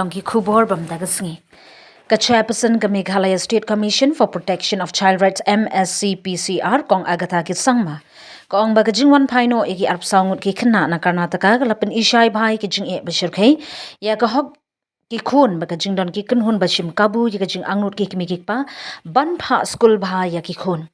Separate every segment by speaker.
Speaker 1: Donkey Kubor Bamdagasngi. Ka Chairperson ka Meghalaya State Commission for Protection of Child Rights MSCPCR kong agata ki sangma. Kong baga jingwan paino iki arpsaungut ki khynnah na karnataka ka lapin ishai bhai ki jing e bashir khai ya ka hok ki khun baga jingdon ki khynhun bashim kabu ya ka jing angnut ki kimikik pa ban pha school bha ya ki khun.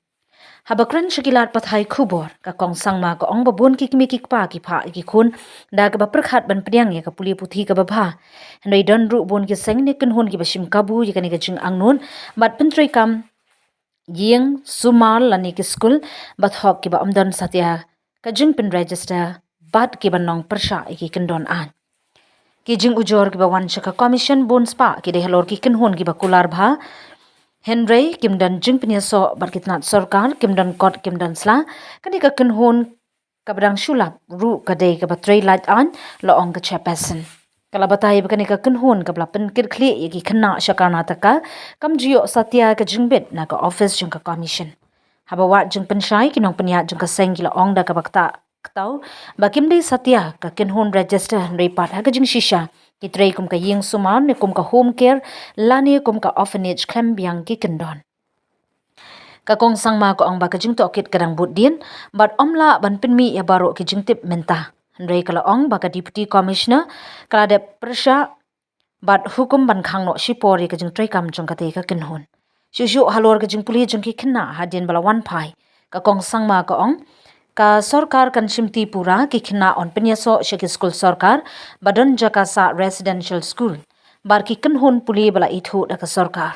Speaker 1: Habakran shakilat pathai khubor ka kong sangma ka ong babun ki kimikik pa ki pha ki khun da ka baprkhat ban priang ya ka puli puthi ka babha hendai don ru bon ki seng ne khynhun ki bashim kabu ya ka ni ka jing angnun bat pentrei kam ying sumal lani ki school bat hok ki ba omdon satya ka jing pin register bat ki ban nong persha ki kendon an ki jing ujor ki ba wan shaka commission bon spa ki de halor ki khynhun ki ba kular bha Henry kimdan jingpnya so barkitnat sarkar kimdan kot kimdan sla kani ka khynhun kabrang shulap ru kadai ka batrai light an lo ong ka chairperson kala batai bakani ka khynhun ka blapen kirkhli yaki khynnah shakarnataka kamjio satya ka jingbet na ka office jing ka commission habawa jing penshai kinong penya jing ka sengi lo ong da ka bakta ktau bakimdei satya ka khynhun register Henry pat ha ka jing shisha Kitray kum ka ying suman ni kum ka home care lani kum ka orphanage khlem biang ki kendon. Ka kong sangma ko ang baka jing tokit kadang budin but omla ban pinmi ya baro ki jingtip menta. Ndrei kala ong baka deputy commissioner kala de persha but hukum ban khang no shipori ka jing tray kam jong ka te ka kinhun. Shushu halor ka jing puli jong ki khynnah hadin bala wan pai. Ka kong sangma ko ong ka sarkar kan shimti pura ki khynnah on penyaso shaki school sarkar badan jakasa residential school bar ki khynhun puli bala ithu da ka sarkar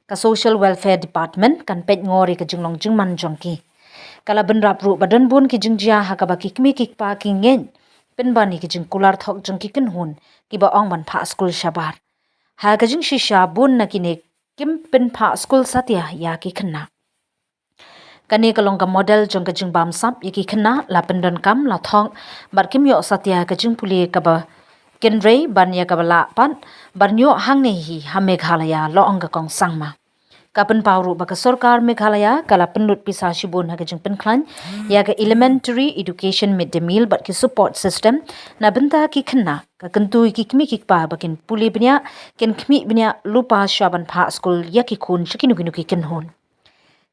Speaker 1: ka social welfare department kan pet ngori ka jinglong jingman jongki kala benrap ru badan bun ki jingjia ha ka ba ki kmi ki pa ki ngen penbani ki jing kular thok jongki khynhun ki ba ong ban pha school shabar ha ka jing shisha bun na ki ne kim pen pha school satya ya ki khynnah kani kalong ka model jong ka jing bam sap yaki khynnah la pendon kam la thong bar kim yo satya ka jing puli ka ba kenrei ban ya ka bala pan bar nyo hang ne hi ha Meghalaya lo ong ka kong sangma kapan pawru ba ka sarkar Meghalaya kala penlut pisa shibun ha ka jing penklan ya ka elementary education mid day meal but ki support system na benta ki khynnah ka kentu ki kmi ki pa bakin puli bnya ken kmi bnya lupa shaban pha school yaki khun shikinu kinu ki khynhun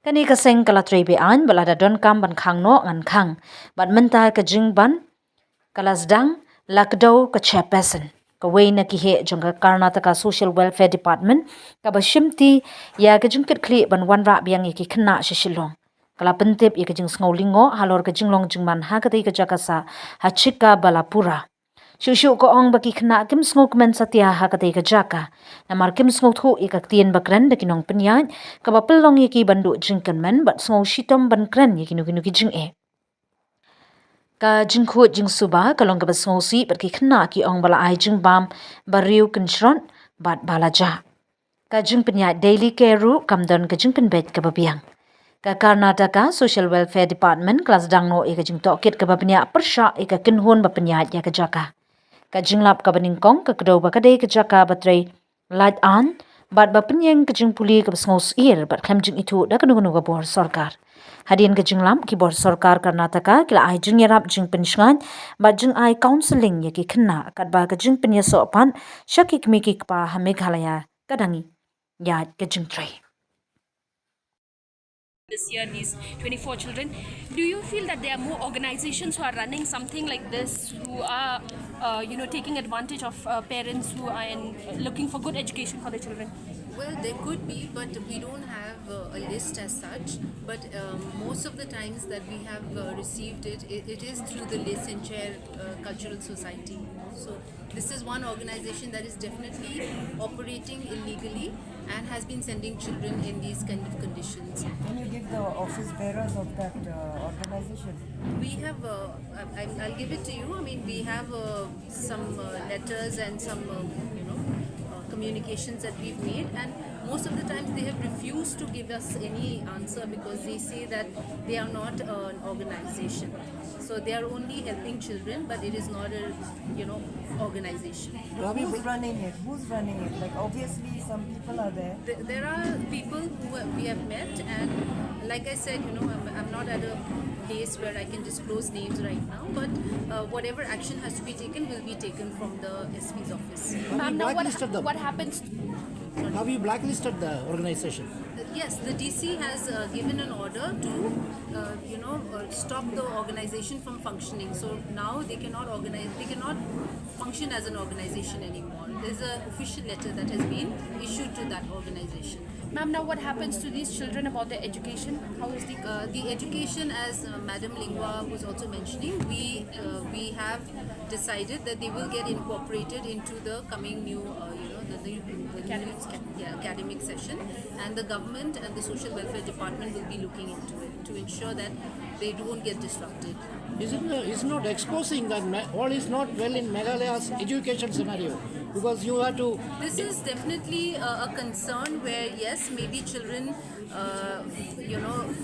Speaker 1: kani ka seng kala trebe an balada don kam ban khang no ngan khang bat menta ka jing ban kala zdang lakdo ka chairperson kawei na ki he jonga karnataka social welfare department ka ba shimti ya ka jing kit kli ban wan ra biang ki khynnah shishilong kala pentip ya ka jing sngolingo halor ka jinglong jingman ha ka dei ka jakasa ha chika balapura Shushu ko ong baki khynnah kim sngo kmen satya ha ka dei ka jaka namar kim sngo thu ikak tien bakran da kinong penyat ka ba pelong yaki bandu jingkan men bat sngo shitom ban kran yaki nuki nuki jing e ka jing khut jing suba kalong ka ba sngo si bat ki khynnah ki ong bala ai jing bam bariu kinshron bat balaja ka jing penyat daily care ru kamdon ka jing penbet ka babiang ka karnataka social welfare department class dangno e ka jing tokit ka ba penya persha e ka khynhun ba penyat ya ka jaka ka jinglap ka baningkong ka kdo ba kadai ka jaka batrai light an bat ba penyeng ka jing puli ka sngo ir bat khlem jing itu da ka nu ka bor sarkar hadin ka jinglam ki bor sarkar karnataka kila ai jing yarap jing penshan bat jing ai counseling ya ki khynnah kat ba ka jing penya so pan shakik mikik pa ha Meghalaya kadangi ya ka jing trai
Speaker 2: this year these 24 children. Do you feel that there are more organizations who are running something like this, who are taking advantage of parents who are looking for good education for their children?
Speaker 3: Well, there could be, but we don't have a list as such. But most of the times that we have received it is through the Lace and Chair Cultural Society. So this is one organization that is definitely operating illegally and has been sending children in these kind of conditions.
Speaker 4: Can you give the office bearers of that organization?
Speaker 3: We have, I'll give it to you. I mean, we have some letters and some, communications that we've made, and most of the times they have refused to give us any answer because they say that they are not an organization. So they are only helping children, but it is not a, organization.
Speaker 4: Who's running it? Who's running it? Like obviously some people are there.
Speaker 3: There are people who we have met, and like I said, I'm not at a place where I can disclose names right now, but whatever action has to be taken will be taken from the SP's office.
Speaker 2: Ma'am, now
Speaker 5: blacklisted them?
Speaker 2: what happens?
Speaker 5: Have you blacklisted the organization?
Speaker 3: Yes, the DC has given an order to, stop the organization from functioning. So now they cannot function as an organization anymore. There's an official letter that has been issued to that organization.
Speaker 2: Ma'am, now what happens to these children about their education? How is
Speaker 3: The education, as Madam Lingua was also mentioning, we have decided that they will get incorporated into the coming new, academic session, and the government and the social welfare department will be looking into it to ensure that they don't get disrupted.
Speaker 5: Is not exposing that all is not well in Meghalaya's education scenario, because you have to.
Speaker 3: This is definitely a concern where, yes, maybe children,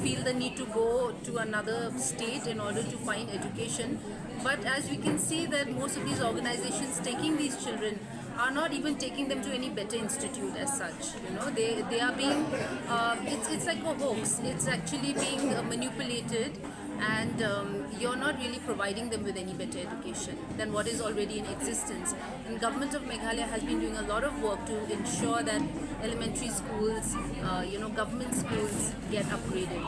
Speaker 3: feel the need to go to another state in order to find education. But as we can see that most of these organizations taking these children are not even taking them to any better institute as such. They are being, it's like a hoax. It's actually being manipulated, and you're not really providing them with any better education than what is already in existence. And government of Meghalaya has been doing a lot of work to ensure that elementary schools, government schools get upgraded.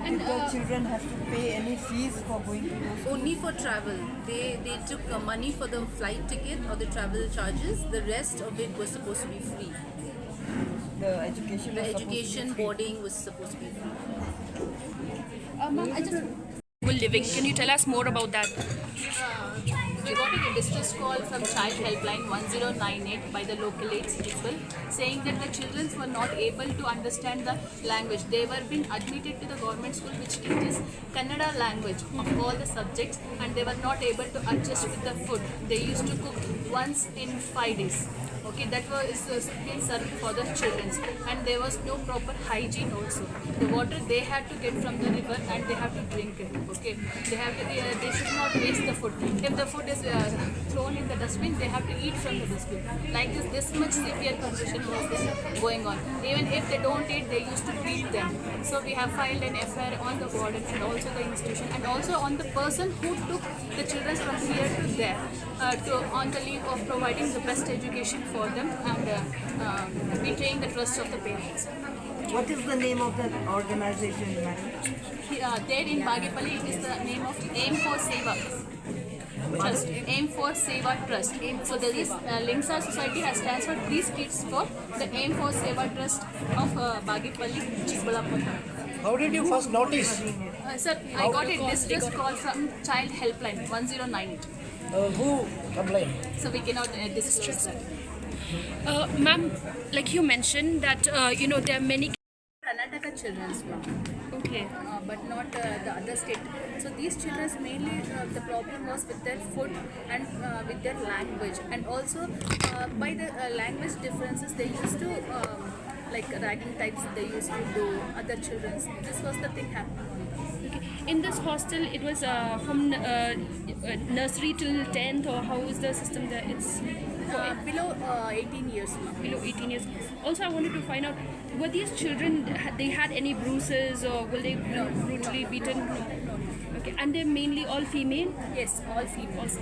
Speaker 4: And the children have to pay any fees for going to those schools?
Speaker 3: Only for travel. They took money for the flight ticket or the travel charges. The rest of it was supposed to be free.
Speaker 4: The education
Speaker 3: The
Speaker 4: was supposed to be
Speaker 3: education,
Speaker 4: free.
Speaker 3: boarding was supposed to be free.
Speaker 2: Ma'am, I just living. Can you tell us more about that?
Speaker 6: We got a distress call from Child Helpline 1098 by the local aids people saying that the children were not able to understand the language. They were being admitted to the government school which teaches Kannada language of all the subjects, and they were not able to adjust with the food. They used to cook once in 5 days. Okay, that was being served for the children, and there was no proper hygiene also. The water they had to get from the river and they have to drink it. Okay, they should not waste the food. If the food is thrown in the dustbin, they have to eat from the dustbin. Like this much severe condition was there going on. Even if they don't eat, they used to beat them. So we have filed an FIR on the warden and also the institution, and also on the person who took the children from here to there, on the leave of providing the best education for them and betraying the trust of the parents.
Speaker 4: What is the name of that organization, madam?
Speaker 6: There in Bagipalli, it is the name of Aim for Seva Trust. Aim for Seva Trust. So there is Linksa Society has transferred these kids for the Aim for Seva Trust of Bagipalli, Chikballapur.
Speaker 5: How did you first notice?
Speaker 6: Sir, I got a distress call from Child Helpline 1098.
Speaker 5: Who complained?
Speaker 6: So we cannot disclose that.
Speaker 2: Ma'am, like you mentioned that there are many.
Speaker 6: Karnataka children's ma'am.
Speaker 2: Okay.
Speaker 6: But not the other state. So these children mainly the problem was with their food and with their language, and also by the language differences they used to like ragging types they used to do other children. This was the thing happening.
Speaker 2: Okay. In this hostel, it was from nursery till 10th, or how is the system there? It's
Speaker 6: Below 18 years ma'am.
Speaker 2: below 18 years. Also, I wanted to find out, were these children, they had any bruises, or were they brutally beaten?
Speaker 6: No.
Speaker 2: Okay, and they're mainly all female?
Speaker 6: Yes, all females.